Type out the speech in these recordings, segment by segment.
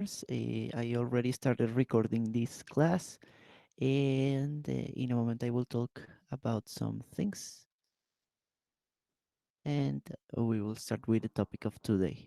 I already started recording this class, and in a moment I will talk about some things, and we will start with the topic of today.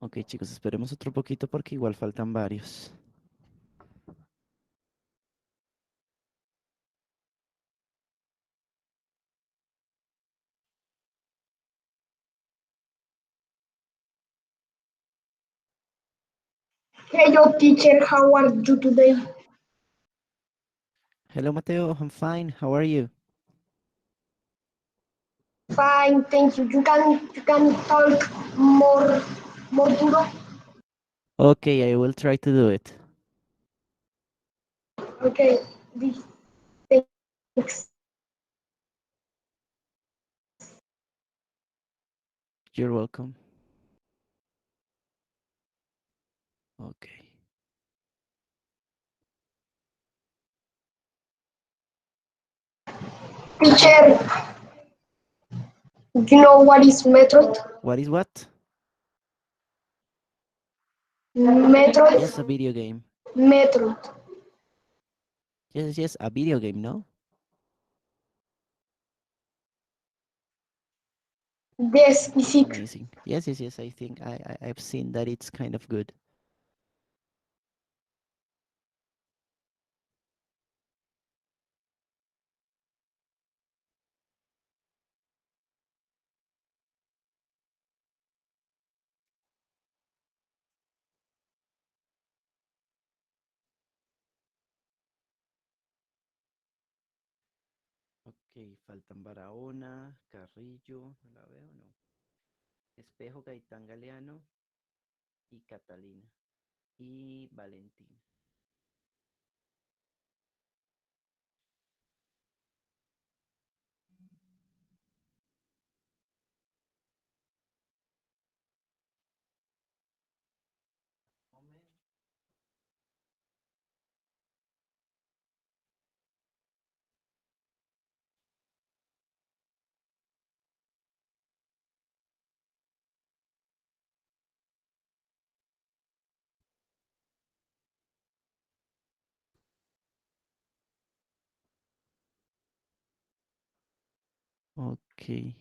Ok, chicos, esperemos otro poquito porque igual faltan varios. Hello, teacher. How are you today? Hello, Mateo. I'm fine. How are you? Fine, thank you. You can talk more duro. Okay, I will try to do it. Okay, this thanks. You're welcome. Okay. Teacher, you know what is method? What is what? Method, Yes, a video game. method. Yes, yes, a video game, no? Yes, is it? Amazing. Yes, yes, yes. I think I've seen that it's kind of good. Ok, faltan Barahona, Carrillo, no la veo, no. Espejo, Gaitán Galeano y Catalina. Y Valentín. Ok.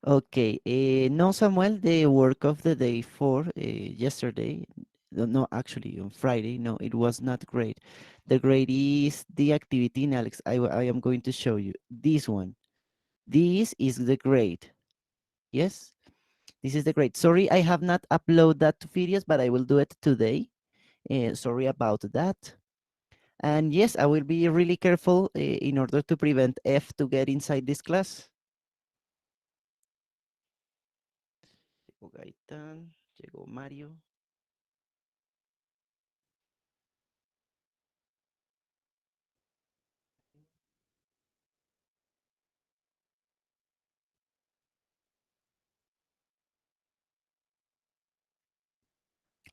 Okay, no, Samuel, the work of the day for yesterday, no, no, actually on Friday, no, it was not great. The grade is the activity in Alex. I am going to show you this one. This is the grade. Yes, this is the grade. Sorry, I have not uploaded that to videos, but I will do it today. Sorry about that. And yes, I will be really careful in order to prevent F to get inside this class. Llegó Gaitán, llegó Mario.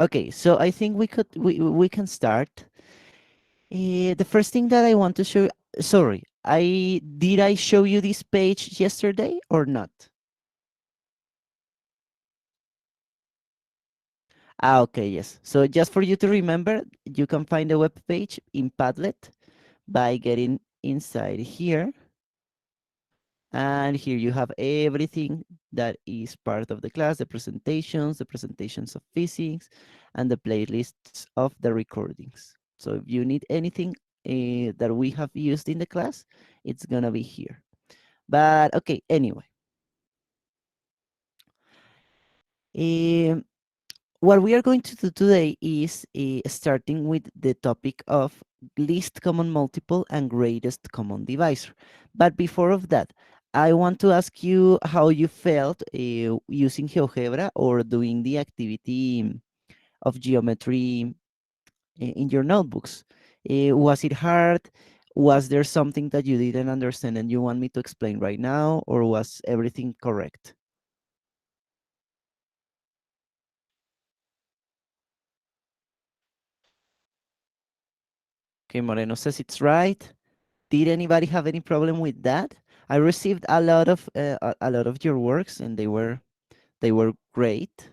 Okay, so I think we can start. The first thing that I want to show, sorry, I show you this page yesterday or not? Ah, okay, yes. So just for you to remember, you can find the web page in Padlet by getting inside here. And here you have everything that is part of the class, the presentations of physics, and the playlists of the recordings. So if you need anything that we have used in the class, it's gonna be here. But okay, anyway. Um, what we are going to do today is starting with the topic of least common multiple and greatest common divisor. But before of that, I want to ask you how you felt using GeoGebra or doing the activity of geometry in your notebooks. Was it hard? Was there something that you didn't understand and you want me to explain right now, or was everything correct? Okay, Moreno says it's right. Did anybody have any problem with that? I received a lot of a lot of your works, and they were great.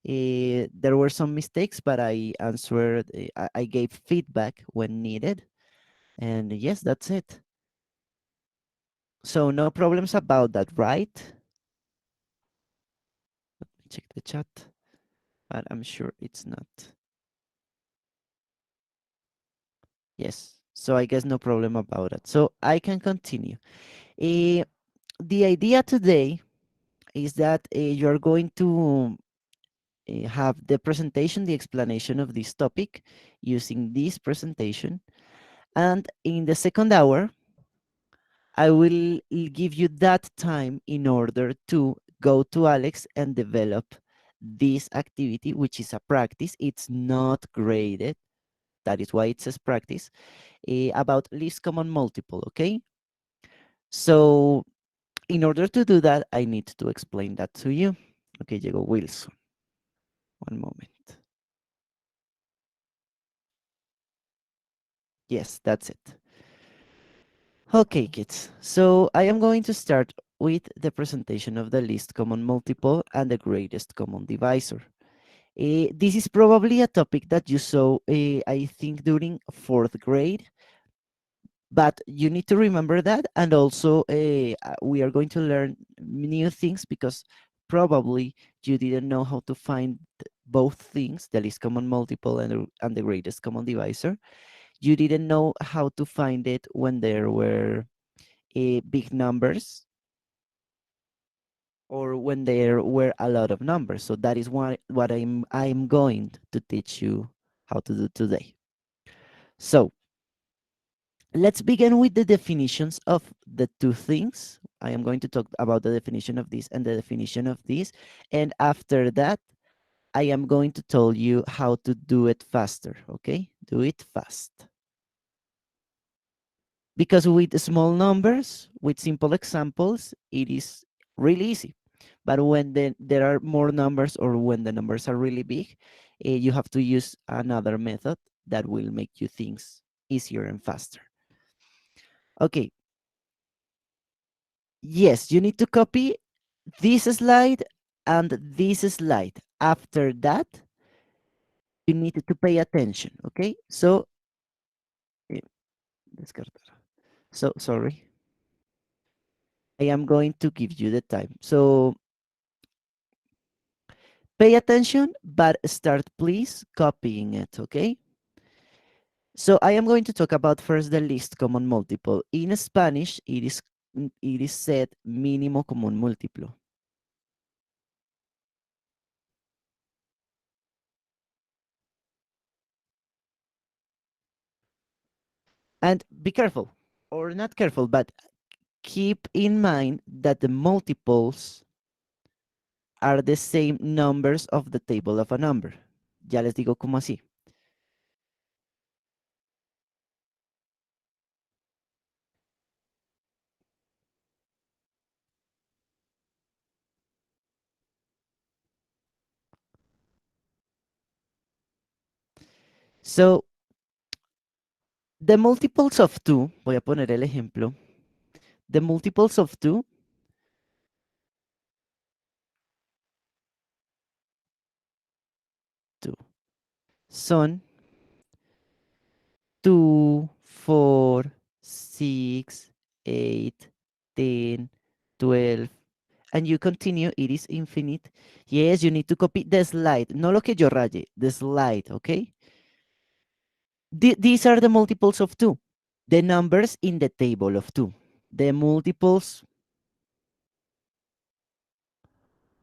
There were some mistakes, but I answered. I gave feedback when needed, and yes, that's it. So no problems about that, right? Let me check the chat, but I'm sure it's not. Yes. So I guess no problem about it. So I can continue. Uh, the idea today is that you're going to have the presentation, the explanation of this topic using this presentation. And in the second hour, I will give you that time in order to go to Alex and develop this activity, which is a practice. It's not graded. That is why it says practice, about least common multiple, okay? So in order to do that, I need to explain that to you. Okay, llegó Wilson. One moment. Yes, that's it. Okay, kids. So I am going to start with the presentation of the least common multiple and the greatest common divisor. This is probably a topic that you saw, I think, during fourth grade, but you need to remember that. And also, we are going to learn new things because probably you didn't know how to find both things, the least common multiple and the greatest common divisor. You didn't know how to find it when there were big numbers or when there were a lot of numbers. So that is what I'm going to teach you how to do today. So let's begin with the definitions of the two things. I am going to talk about the definition of this and the definition of this. And after that, I am going to tell you how to do it faster. Okay, do it fast. Because with small numbers, with simple examples, it is really easy. But when there are more numbers or when the numbers are really big, you have to use another method that will make you things easier and faster. Okay, yes, you need to copy this slide and this slide. After that, you need to pay attention, okay? So, eh, descartar. So, sorry. I am going to give you the time. So pay attention, but start please copying it, okay? So I am going to talk about first the least common multiple. In Spanish, it is said mínimo común múltiplo. And be careful, or not careful, but keep in mind that the multiples are the same numbers of the table of a number. Ya les digo cómo así. So, the multiples of 2, voy a poner el ejemplo. The multiples of 2 son 2, 4, 6, 8, 10, 12, and you continue, it is infinite. Yes, you need to copy the slide, no lo que yo raye, the slide, okay? These are the multiples of 2, the numbers in the table of 2. The multiples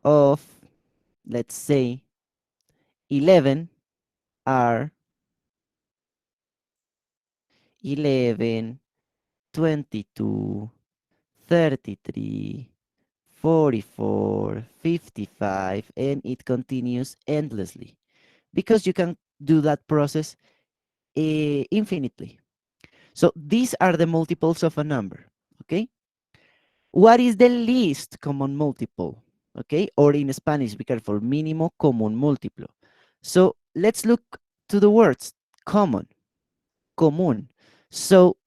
of, let's say, 11 are 11, 22, 33, 44, 55, and it continues endlessly because you can do that process infinitely. So these are the multiples of a number, okay? What is the least common multiple, okay? Or in Spanish, be careful, mínimo común múltiplo. So let's look to the words common, común. So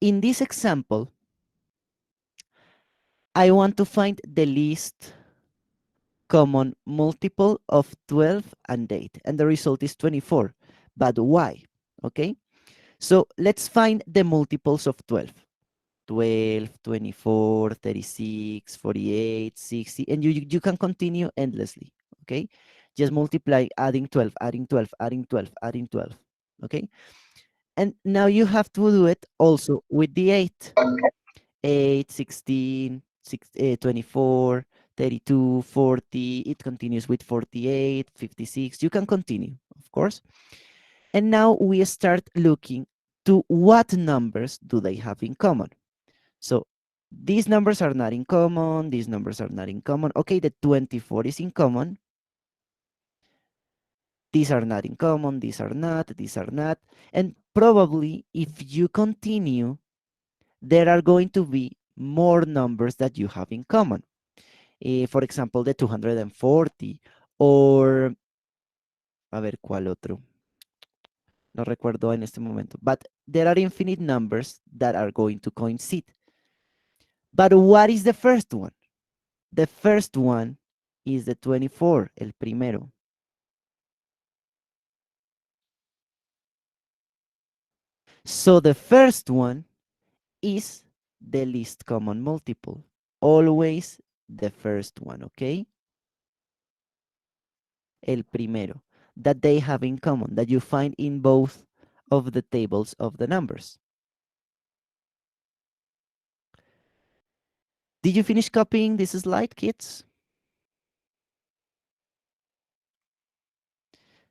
in this example, I want to find the least common multiple of 12 and 8, and the result is 24. But why? Okay, so let's find the multiples of 12. 12, 24, 36, 48, 60, and you can continue endlessly, okay? Just multiply, adding 12, adding 12, adding 12, adding 12, okay? And now you have to do it also with the 8. 8, 16, 24, 32, 40. It continues with 48, 56. You can continue, of course. And now we start looking to what numbers do they have in common. So these numbers are not in common. These numbers are not in common. Okay, the 24 is in common. These are not in common. These are not. These are not. And probably if you continue, there are going to be more numbers that you have in common. For example, the 240 or, a ver, ¿cuál otro? No recuerdo en este momento. But there are infinite numbers that are going to coincide. But what is the first one? The first one is the 24, el primero. So the first one is the least common multiple. Always the first one, okay? El primero. That they have in common, that you find in both of the tables of the numbers. Did you finish copying this slide, kids?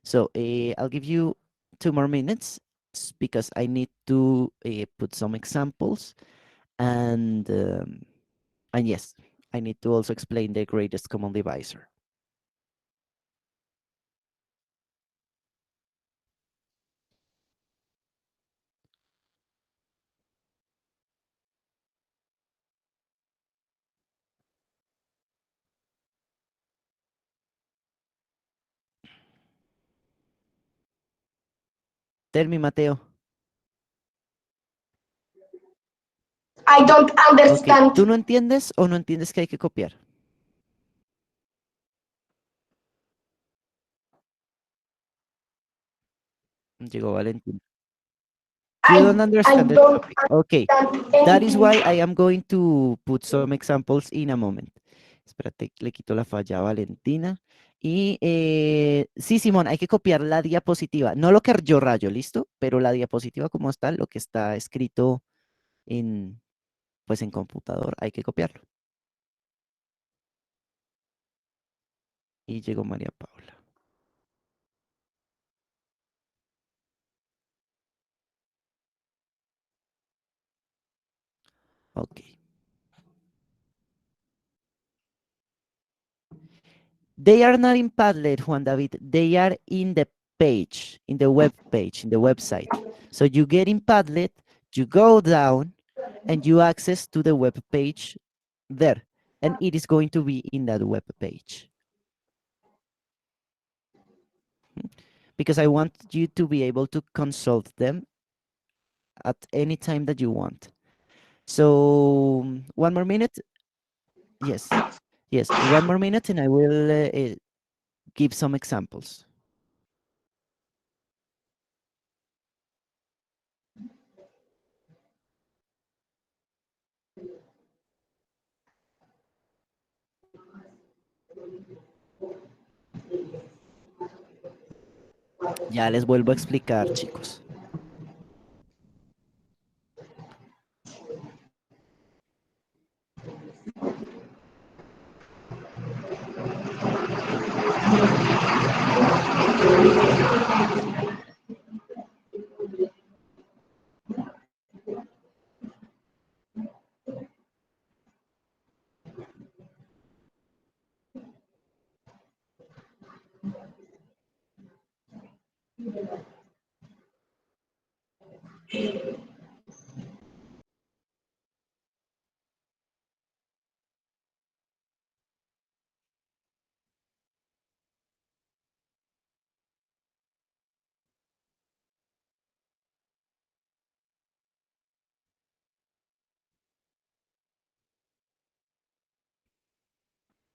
So I'll give you 2 more minutes because I need to put some examples and yes, I need to also explain the greatest common divisor. Tell me, Mateo. I don't Ok, ¿tú understand. no entiendes o no entiendes que hay que copiar? Llegó Valentín. You I don't I understand the don't topic. Okay. understand That is anything. why I am going to put some examples in a moment. Espérate, le quito la falla a Valentina. Y sí, Simón, hay que copiar la diapositiva. No lo que yo rayo, ¿listo? Pero la diapositiva como está, lo que está escrito en, pues en computador, hay que copiarlo. Y llegó María Paula. Ok. They are not in Padlet, Juan David. They are in the page, in the web page, in the website. So you get in Padlet, you go down, and you access to the web page there. And it is going to be in that web page. Because I want you to be able to consult them at any time that you want. So one more minute. Yes. Yes. One more minute and I will give some examples. Ya les vuelvo a explicar, chicos.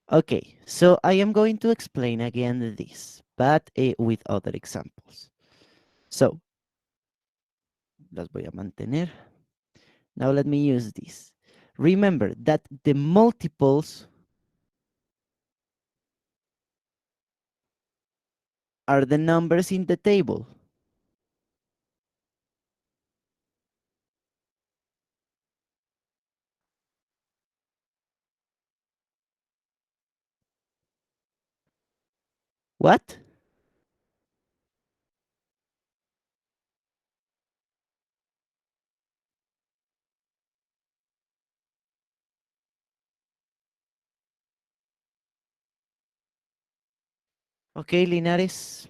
Okay, so I am going to explain again this, but with other examples. So, las voy a mantener. Now let me use this. Remember that the multiples are the numbers in the table. What? Ok, Linares,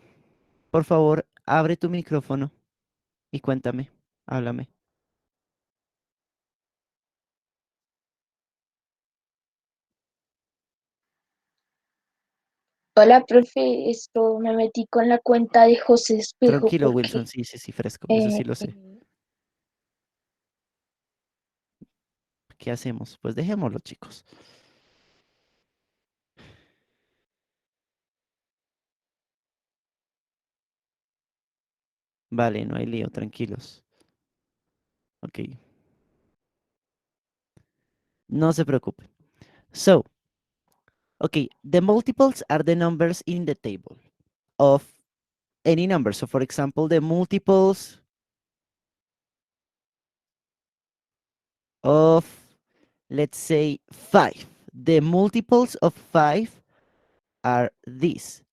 por favor, abre tu micrófono y cuéntame, háblame. Hola, profe, esto me metí con la cuenta de José Espejo Tranquilo, porque Wilson, sí, sí, sí, fresco, eso sí eh, lo sé. eh, ¿Qué hacemos? Pues dejémoslo, chicos. Vale, no hay lío, tranquilos. Ok, no se preocupen. So, okay, the multiples are the numbers in the table of any number. So, for example, the multiples of, let's say, 5. The multiples of 5 are these: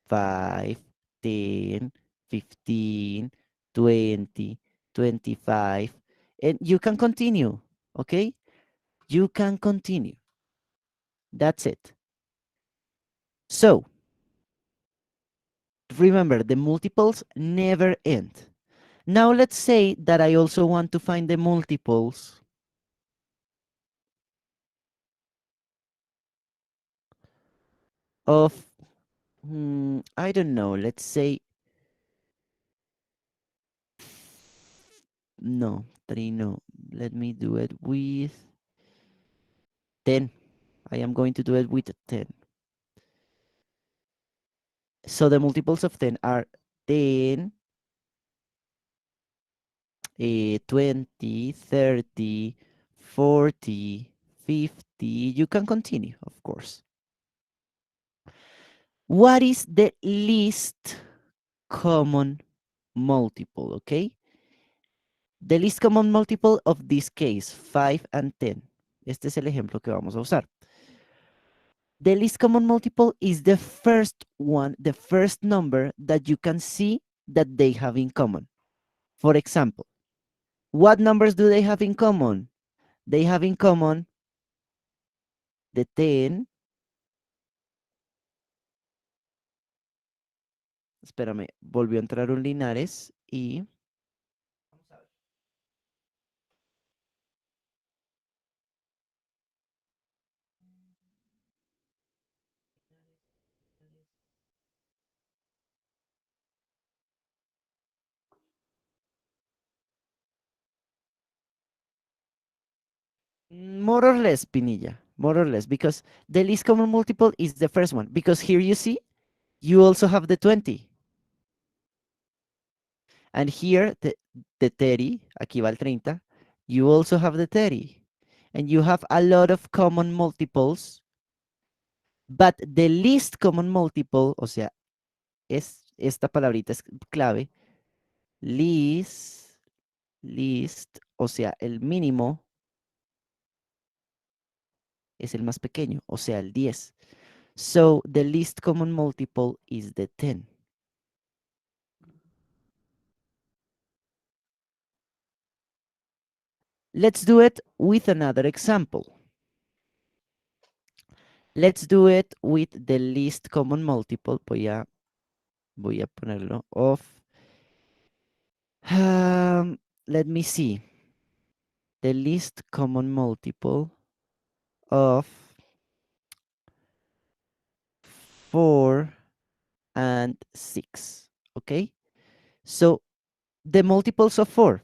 5, 10, 15, 20, 25. And you can continue, okay? You can continue. That's it. So, remember, the multiples never end. Now let's say that I also want to find the multiples of, I don't know, let's say, no, 3, no. Let me do it with 10. I am going to do it with 10. So the multiples of 10 are 10, 20, 30, 40, 50. You can continue, of course. What is the least common multiple? Okay. The least common multiple of this case, 5 and 10. Este es el ejemplo que vamos a usar. The least common multiple is the first one, the first number that you can see that they have in common. For example, what numbers do they have in common? They have in common the 10. Espérame, volvió a entrar un Linares y more or less, Pinilla, more or less, because the least common multiple is the first one. Because here you see, you also have the 20. And here, the 30, aquí va el 30, you also have the 30. And you have a lot of common multiples, but the least common multiple, o sea, esta palabrita es clave, least, o sea, el mínimo es el más pequeño, o sea, el 10. So the least common multiple is the 10. Let's do it with another example. Let's do it with the least common multiple. Voy a ponerlo off. Let me see. The least common multiple of 4 and 6. Okay? So the multiples of 4.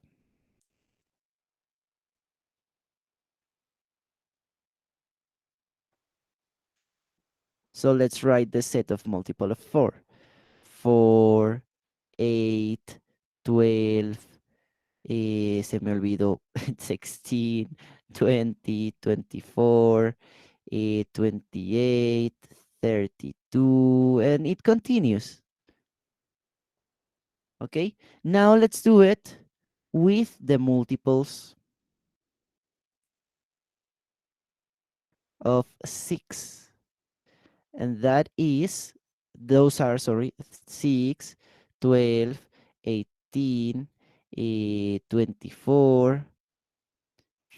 So let's write the set of multiple of 4. 4, 8, 12, se me olvidó 16, 20, 24, 28, 32, and it continues. Okay, now let's do it with the multiples of 6. And that is, those are, sorry, 6, 12, 18, 24,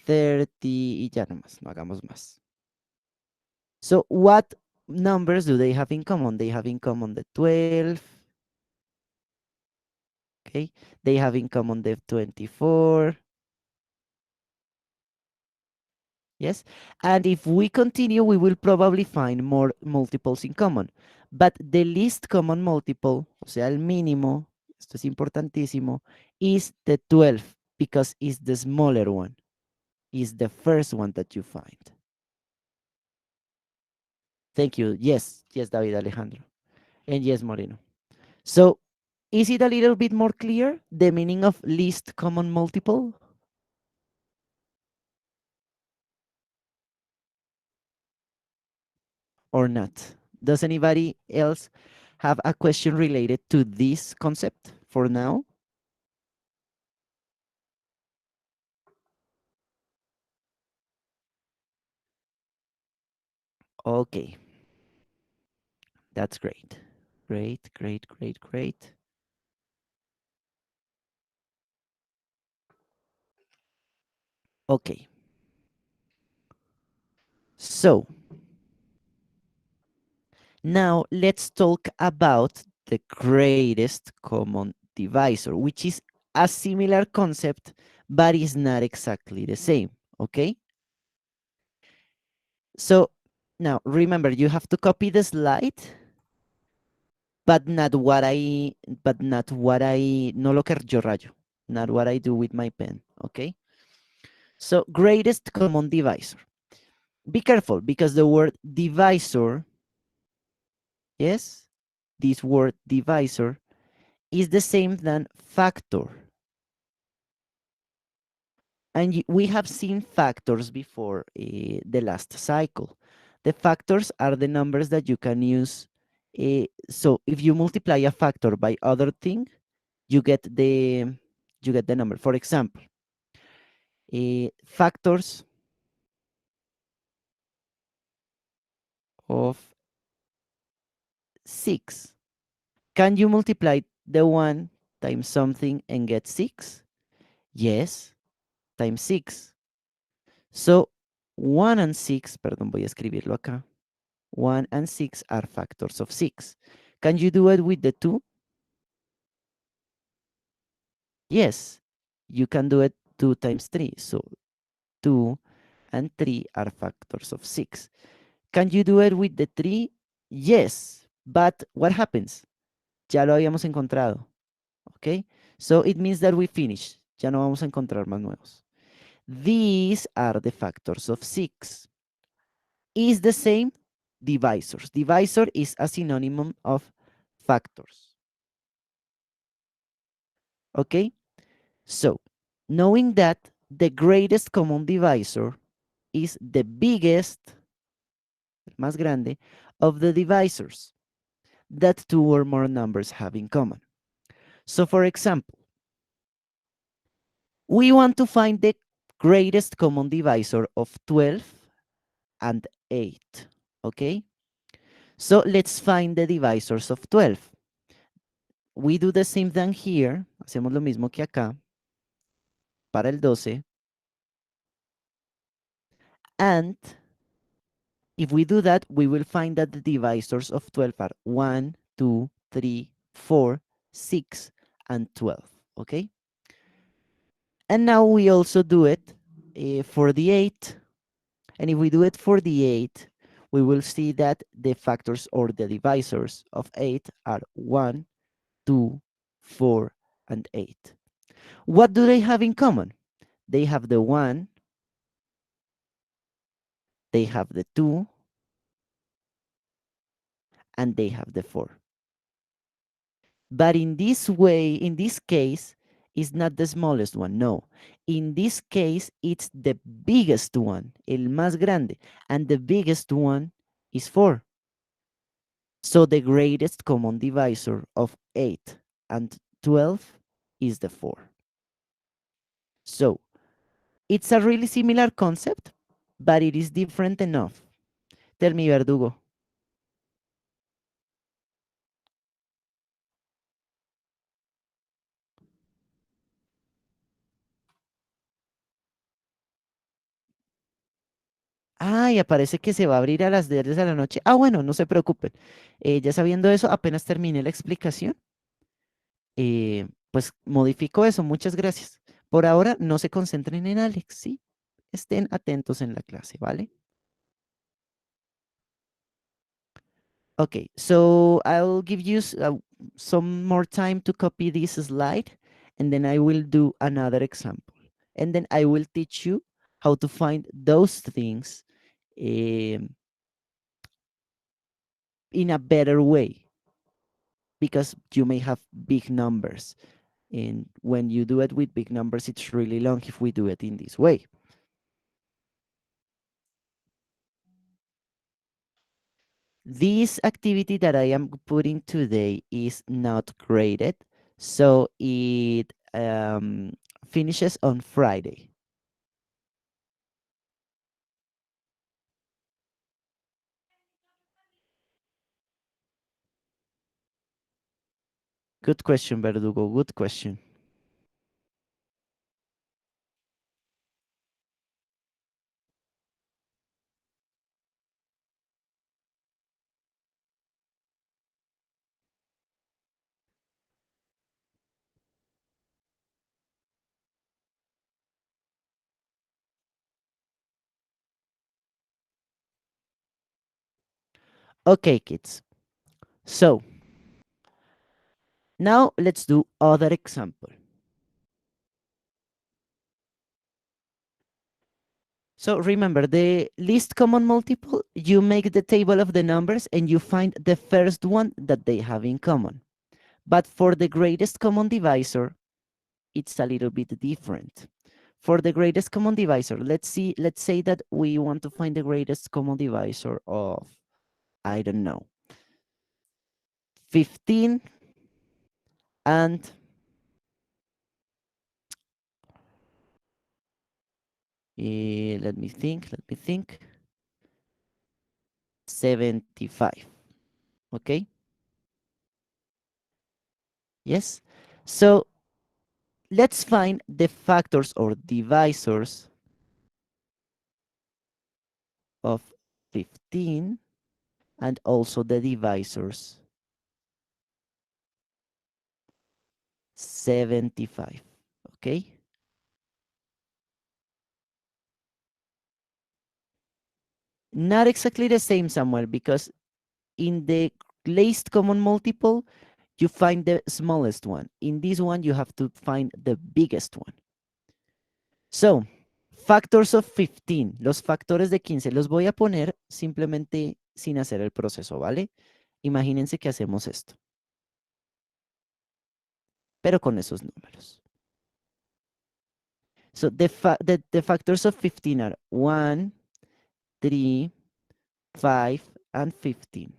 30, y ya nomás, no hagamos más. So what numbers do they have in common? They have in common the 12, okay? They have in common the 24, yes? And if we continue, we will probably find more multiples in common. But the least common multiple, o sea, el mínimo, esto es importantísimo, is the 12 because it's the smaller one, is the first one that you find. Thank you. Yes, yes, David Alejandro. And yes, Moreno. So is it a little bit more clear, the meaning of least common multiple? Or not? Does anybody else have a question related to this concept for now? Okay, that's great. Great, great, great, great. Okay. So now let's talk about the greatest common divisor, which is a similar concept, but is not exactly the same. Okay. So now remember, you have to copy the slide, but not what I, no lo que yo rayo, not what I do with my pen. Okay. So greatest common divisor. Be careful because the word divisor, yes, this word divisor is the same than factor. And we have seen factors before the last cycle. The factors are the numbers that you can use. So if you multiply a factor by other thing, you get the number. For example, factors of 6. Can you multiply the 1 times something and get 6? Yes, times 6. So 1 and 6, perdón, voy a escribirlo acá. 1 and 6 are factors of 6. Can you do it with the 2? Yes, you can do it 2 times 3. So 2 and 3 are factors of 6. Can you do it with the 3? Yes, but what happens? Ya lo habíamos encontrado. Okay, so it means that we finish. Ya no vamos a encontrar más nuevos. These are the factors of 6. Is the same divisors. Divisor is a synonym of factors. Okay, so knowing that the greatest common divisor is the biggest, el más grande, of the divisors that two or more numbers have in common. So for example, we want to find the greatest common divisor of 12 and 8. Okay, so let's find the divisors of 12. We do the same thing here. Hacemos lo mismo que acá para el 12. And if we do that, we will find that the divisors of 12 are 1, 2, 3, 4, 6, and 12. Okay, and now we also do it for the 8. And if we do it for the 8, we will see that the factors or the divisors of 8 are 1, 2, 4, and 8. What do they have in common? They have the 1, they have the 2, and they have the 4. But in this way, in this case, it's not the smallest one, no. In this case, it's the biggest one, el más grande, and the biggest one is 4. So the greatest common divisor of 8 and 12 is the 4. So it's a really similar concept, but it is different enough. Tell me, Verdugo. Ay, aparece que se va a abrir a las 10 de la noche. Ah, bueno, no se preocupen. Ya sabiendo eso, apenas terminé la explicación, pues modifico eso. Muchas gracias. Por ahora, no se concentren en Alex, ¿sí? Estén atentos en la clase, ¿vale? Okay, so I'll give you some more time to copy this slide, and then I will do another example. And then I will teach you how to find those things in a better way, because you may have big numbers. And when you do it with big numbers, it's really long if we do it in this way. This activity that I am putting today is not graded, so it finishes on Friday. Good question, Verdugo. Good question. Okay, kids. So now let's do other example. So remember, the least common multiple, you make the table of the numbers and you find the first one that they have in common. But for the greatest common divisor, it's a little bit different. for the greatest common divisor, let's say that we want to find the greatest common divisor of, I don't know, 15 and let me think, 75. Okay, yes. So let's find the factors or divisors of 15 and also the divisors 75. Okay, not exactly the same, Samuel, because in the least common multiple you find the smallest one. In this one you have to find the biggest one. So factors of 15, los factores de 15 los voy a poner simplemente sin hacer el proceso, ¿vale? Imagínense que hacemos esto, pero con esos números. So the factors of 15 are 1, 3, 5, and 15.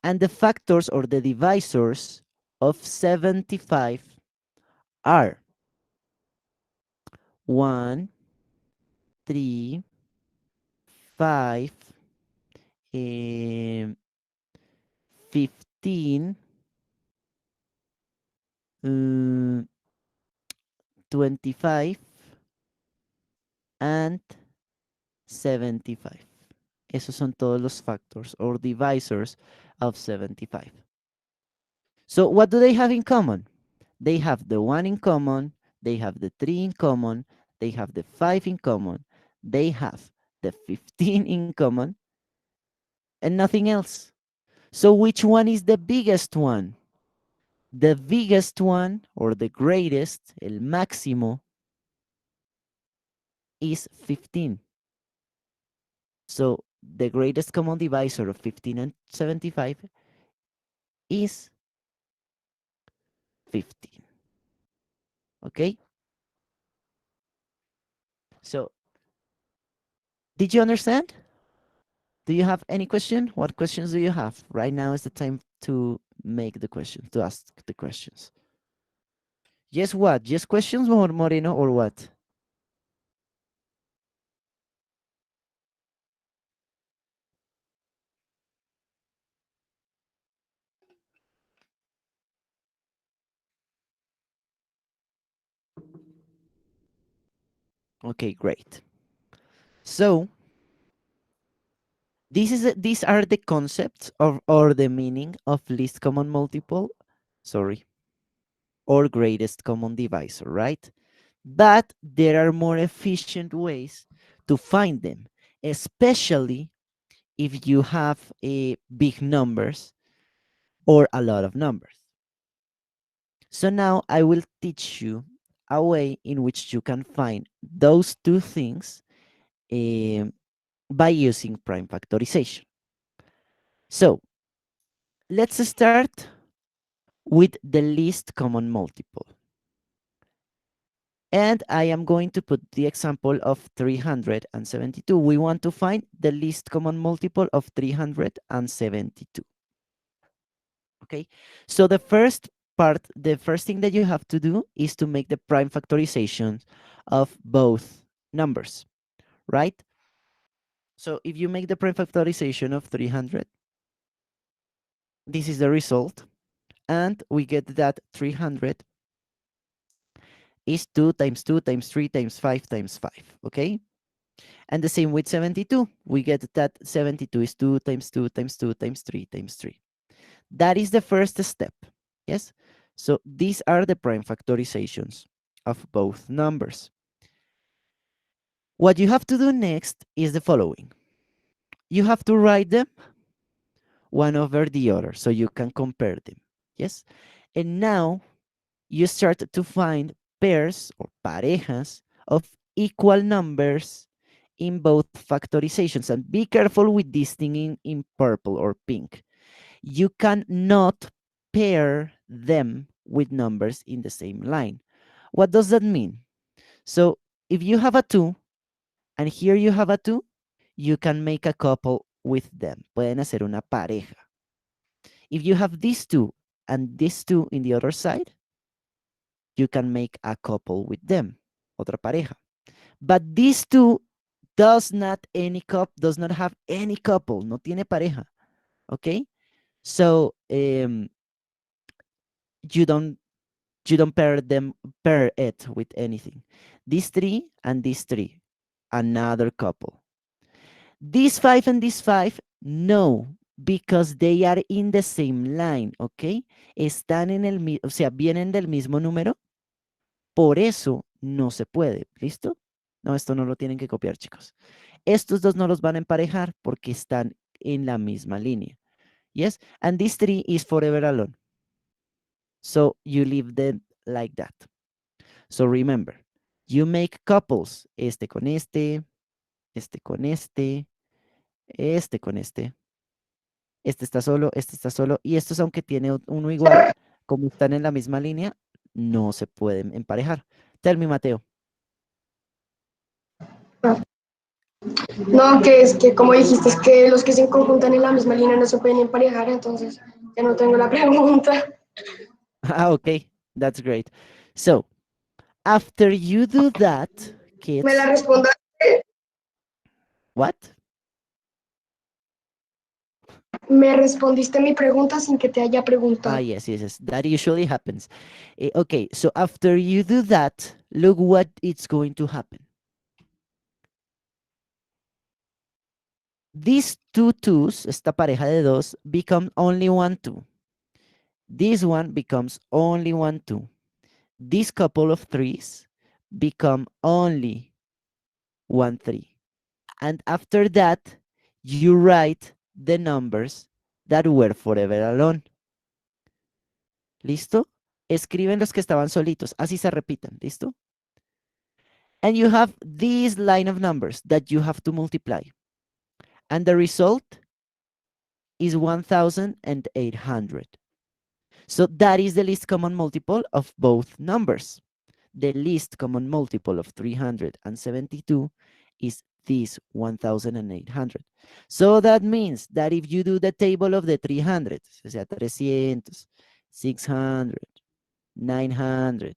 And the factors or the divisors of 75 are 1, 3, 5, 15, 25, and 75. Esos son todos los factors or divisors of 75. So what do they have in common? They have the 1 in common, they have the 3 in common, they have the 5 in common, they have the 15 in common, and nothing else. So which one is the biggest one? The biggest one, or the greatest, el máximo, is 15. So the greatest common divisor of 15 and 75 is 15. Okay? So did you understand? Do you have any question? What questions do you have? Right now is the time to make the question, to ask the questions. Yes, what? Yes, questions, Moreno, or what? Okay, great. So these are the concepts of or the meaning of least common multiple, sorry, or greatest common divisor, right? But there are more efficient ways to find them, especially if you have a big numbers or a lot of numbers. So now I will teach you a way in which you can find those two things um, by using prime factorization. So let's start with the least common multiple. And I am going to put the example of 372. We want to find the least common multiple of 372. Okay, so the first thing that you have to do is to make the prime factorization of both numbers, right? So if you make the prime factorization of 300, this is the result. And we get that 300 is 2 times 2 times 3 times 5 times 5, okay? And the same with 72. We get that 72 is 2 times 2 times 2 times 3 times 3. That is the first step, yes? So these are the prime factorizations of both numbers. What you have to do next is the following. You have to write them one over the other so you can compare them, yes? And now you start to find pairs or parejas of equal numbers in both factorizations. And be careful with this thing in purple or pink. You cannot pair them with numbers in the same line. What does that mean? So if you have a 2 and here you have a 2, you can make a couple with them. Pueden hacer una pareja. If you have these two and these two in the other side, you can make a couple with them. Otra pareja. But these two does not have any couple. No tiene pareja. Okay? So you don't pair it with anything. These three and these three, another couple. These five and these five, no, because they are in the same line, ¿ok? Están en el mismo, o sea, vienen del mismo número, por eso no se puede, ¿listo? No, esto no lo tienen que copiar, chicos. Estos dos no los van a emparejar porque están en la misma línea. Yes, and this three is forever alone. So you leave them like that. So remember, you make couples, este con este con este con este está solo, y estos aunque tiene uno igual, como están en la misma línea, no se pueden emparejar. Tell me, Mateo. No, que es que como dijiste, es que los que se conjuntan en la misma línea no se pueden emparejar, entonces ya no tengo la pregunta. Ah, okay, that's great. So, after you do that, Me la kids, respondo. what? Me respondiste mi pregunta sin que te haya Ah, preguntado. yes, that usually happens. Okay, so after you do that, look what it's going to happen. These two twos, esta pareja de dos, become only one two. This one becomes only one two. This couple of threes become only one three. And after that, you write the numbers that were forever alone. ¿Listo? Escriben los que estaban solitos, así se repitan, ¿listo? And you have this line of numbers that you have to multiply. And the result is 1,800. So that is the least common multiple of both numbers. The least common multiple of 372 is this 1,800. So that means that if you do the table of the 300, o sea, 300, 600, 900,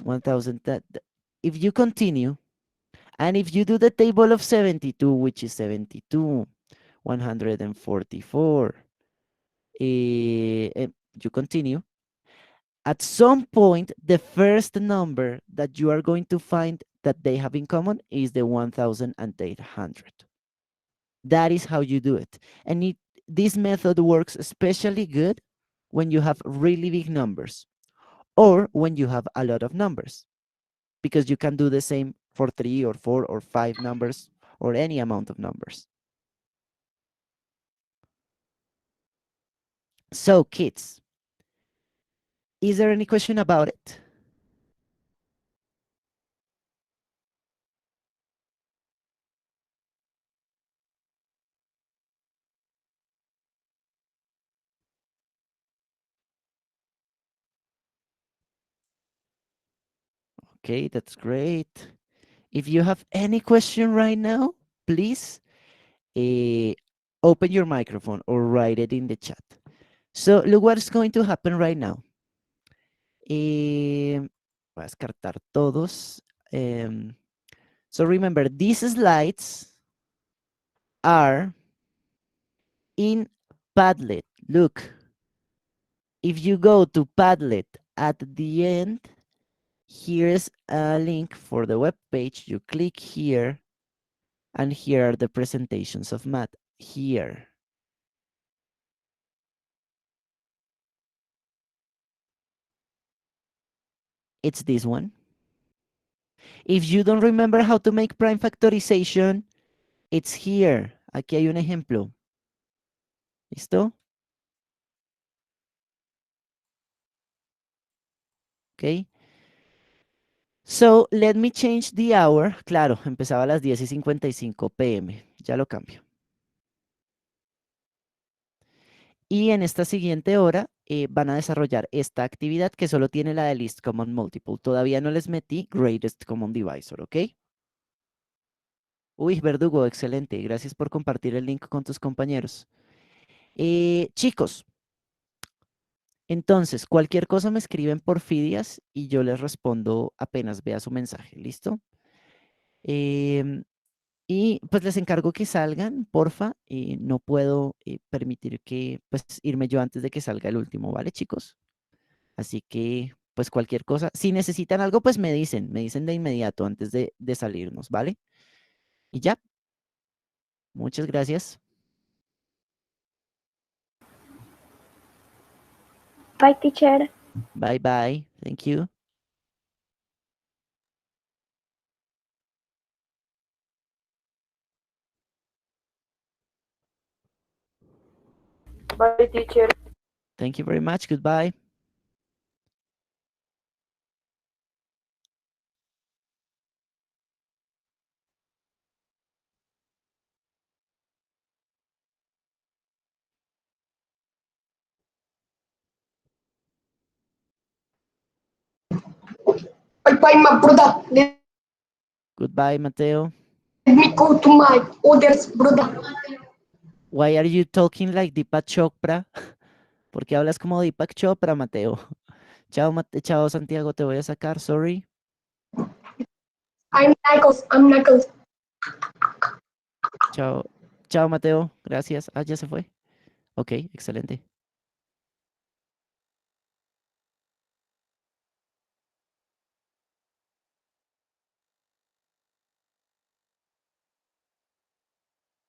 1,000, if you continue, and if you do the table of 72, which is 72, 144, you continue, at some point, the first number that you are going to find that they have in common is the 1,800. That is how you do it. And this method works especially good when you have really big numbers or when you have a lot of numbers, because you can do the same for 3 or 4 or 5 numbers or any amount of numbers. So, kids, is there any question about it? Okay, that's great. If you have any question right now, please open your microphone or write it in the chat. So look what is going to happen right now. Voy a descartar todos. So remember, these slides are in Padlet. Look, if you go to Padlet at the end, here's a link for the web page. You click here, and here are the presentations of math. Here. It's this one. If you don't remember how to make prime factorization, it's here. Aquí hay un ejemplo. ¿Listo? Okay. So, let me change the hour. Claro, empezaba a las 10:55 p.m. Ya lo cambio. Y en esta siguiente hora van a desarrollar esta actividad que solo tiene la de Least Common Multiple. Todavía no les metí Greatest Common Divisor, ¿ok? Uy, Verdugo, excelente. Gracias por compartir el link con tus compañeros. Chicos, entonces, cualquier cosa me escriben por Fidias y yo les respondo apenas vea su mensaje, ¿listo? Em, y pues les encargo que salgan, porfa. No puedo permitir que, pues, irme yo antes de que salga el último, ¿vale, chicos? Así que, pues, cualquier cosa. Si necesitan algo, pues me dicen de inmediato antes de salirnos, ¿vale? Y ya, muchas gracias. Bye, teacher. Bye, bye. Thank you. Bye, teacher. Thank you very much. Goodbye. Bye, bye, my brother. Let Goodbye, Mateo. me go to my other's brother. Why are you talking like Deepak Chopra? ¿Por qué hablas como Deepak Chopra, Mateo? Chao, chao, Santiago, te voy a sacar, sorry. I'm Knuckles. I'm Knuckles. Chao, chao, Mateo, gracias. Ah, ya se fue. Ok, excelente.